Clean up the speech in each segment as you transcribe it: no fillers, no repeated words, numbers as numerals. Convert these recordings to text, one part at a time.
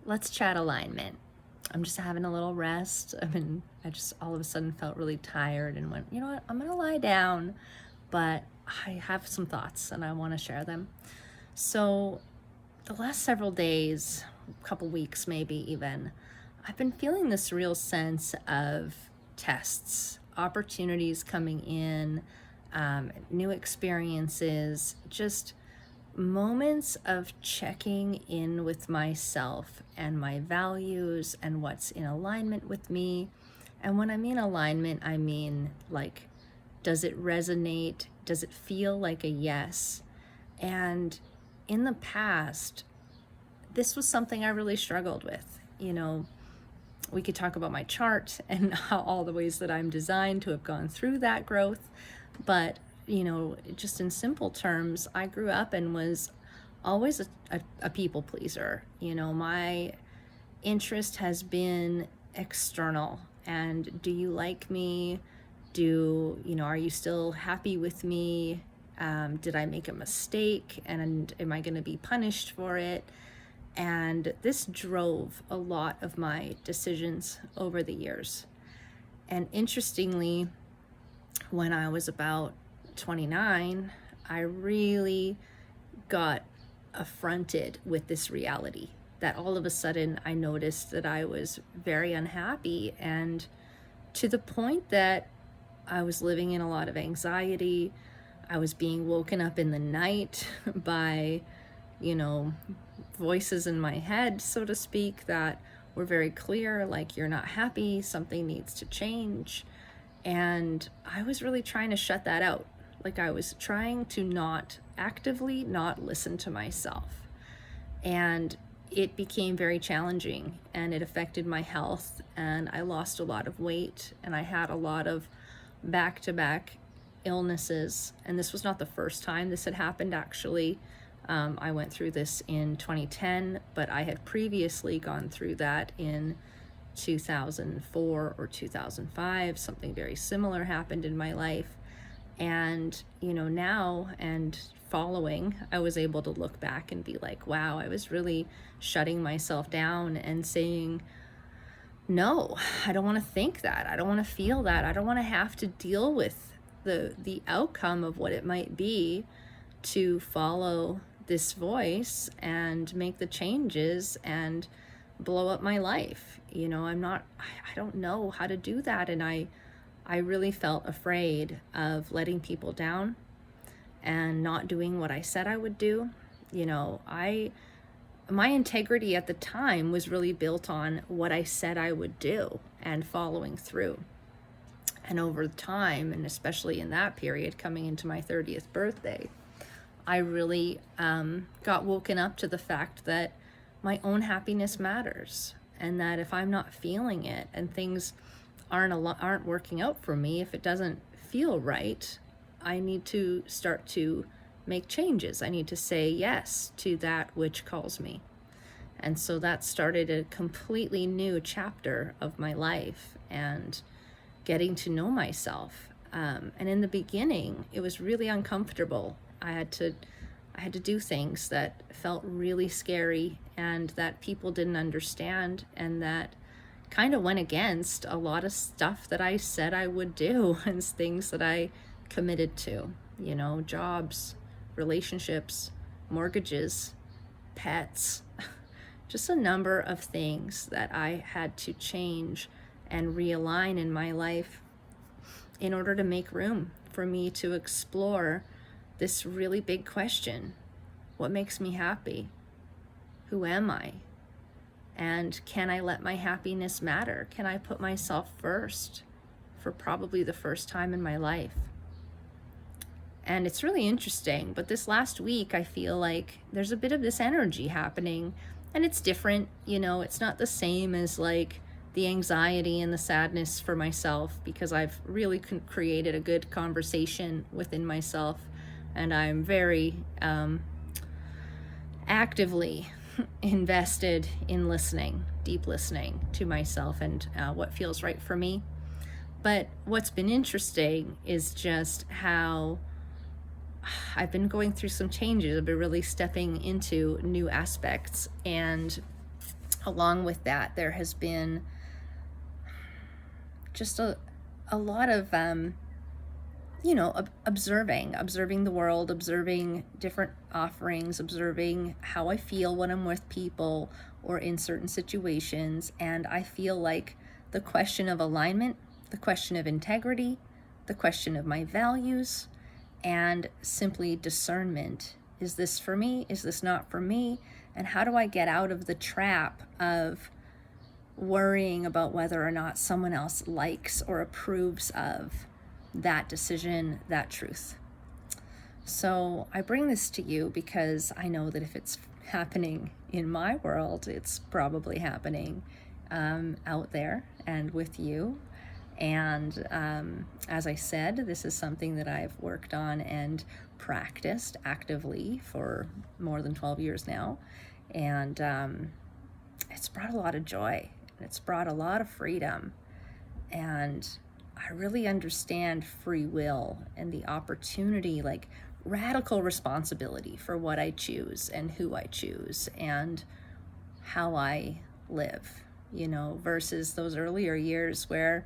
Let's chat alignment. I'm just having a little rest. I just all of a sudden felt really tired and went, you know what, I'm gonna lie down, but I have some thoughts and I wanna share them. So, the last several days, a couple weeks maybe even, I've been feeling this real sense of tests, opportunities coming in, new experiences, just moments of checking in with myself and my values and what's in alignment with me. And when I mean alignment, I mean like, does it resonate? Does it feel like a yes? And in the past, this was something I really struggled with. We could talk about my chart and how all the ways that I'm designed to have gone through that growth. But, just in simple terms, I grew up and was always a people pleaser. My interest has been external. And do you like me? Are you still happy with me? Did I make a mistake? And am I going to be punished for it? And this drove a lot of my decisions over the years. And interestingly, when I was about 29, I really got affronted with this reality that all of a sudden I noticed that I was very unhappy, and to the point that I was living in a lot of anxiety. I was being woken up in the night by, voices in my head, so to speak, that were very clear, like, you're not happy, something needs to change. And I was really trying to shut that out. Like, I was trying to not actively not listen to myself. And it became very challenging, and it affected my health, and I lost a lot of weight, and I had a lot of back-to-back illnesses. And this was not the first time this had happened, actually. I went through this in 2010, but I had previously gone through that in 2004 or 2005. Something very similar happened in my life. And, now and following, I was able to look back and be like, wow, I was really shutting myself down and saying, no, I don't want to think that. I don't want to feel that. I don't want to have to deal with the outcome of what it might be to follow this voice and make the changes and blow up my life. I don't know how to do that. And I really felt afraid of letting people down and not doing what I said I would do. My integrity at the time was really built on what I said I would do and following through. And over time, and especially in that period, coming into my 30th birthday, I really got woken up to the fact that my own happiness matters, and that if I'm not feeling it and things aren't working out for me, if it doesn't feel right, I need to start to make changes. I need to say yes to that which calls me. And so that started a completely new chapter of my life and getting to know myself. And in the beginning, it was really uncomfortable. I had to do things that felt really scary and that people didn't understand, and that kind of went against a lot of stuff that I said I would do and things that I committed to, jobs, relationships, mortgages, pets, just a number of things that I had to change and realign in my life in order to make room for me to explore this really big question. What makes me happy? Who am I? And can I let my happiness matter? Can I put myself first for probably the first time in my life? And it's really interesting, but this last week I feel like there's a bit of this energy happening, and it's different. It's not the same as like the anxiety and the sadness for myself, because I've really created a good conversation within myself, and I'm very actively invested in listening, deep listening to myself and what feels right for me. But what's been interesting is just how I've been going through some changes. I've been really stepping into new aspects, and along with that, there has been just a lot of, observing the world, observing different offerings, observing how I feel when I'm with people or in certain situations. And I feel like the question of alignment, the question of integrity, the question of my values, and simply discernment. Is this for me? Is this not for me? And how do I get out of the trap of worrying about whether or not someone else likes or approves of that decision, that truth? So I bring this to you because I know that if it's happening in my world, it's probably happening out there and with you. And as I said, this is something that I've worked on and practiced actively for more than 12 years now. And it's brought a lot of joy. It's brought a lot of freedom. And I really understand free will and the opportunity, like radical responsibility for what I choose and who I choose and how I live, versus those earlier years where,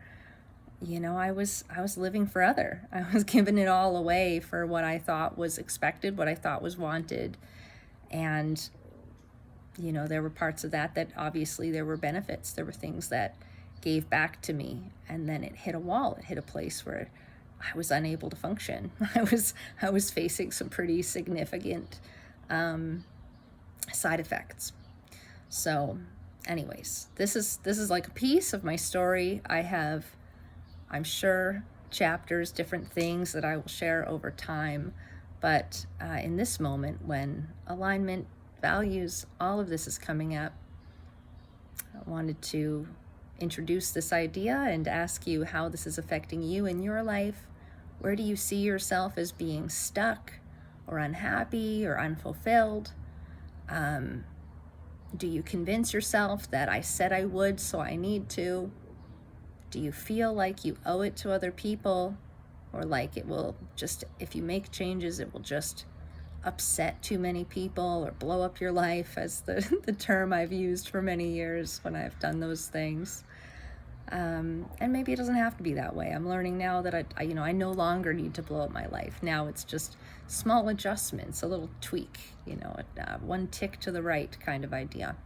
I was living for other. I was giving it all away for what I thought was expected, what I thought was wanted. And, there were parts of that obviously there were benefits. There were things that gave back to me. And then it hit a wall. It hit a place where I was unable to function. I was facing some pretty significant side effects. So anyways, this is like a piece of my story. I have, I'm sure, chapters, different things that I will share over time. But in this moment, when alignment, values, all of this is coming up, I wanted to introduce this idea and ask you how this is affecting you in your life. Where do you see yourself as being stuck or unhappy or unfulfilled? Do you convince yourself that I said I would, so I need to? Do you feel like you owe it to other people, or like it will just, if you make changes, it will just upset too many people or blow up your life, as the term I've used for many years when I've done those things? And maybe it doesn't have to be that way. I'm learning now that I no longer need to blow up my life. Now it's just small adjustments, a little tweak, one tick to the right kind of idea.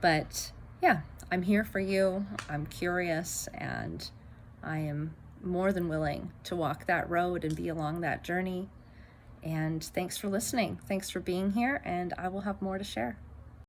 But yeah, I'm here for you. I'm curious, and I am more than willing to walk that road and be along that journey. And thanks for listening. Thanks for being here, and I will have more to share.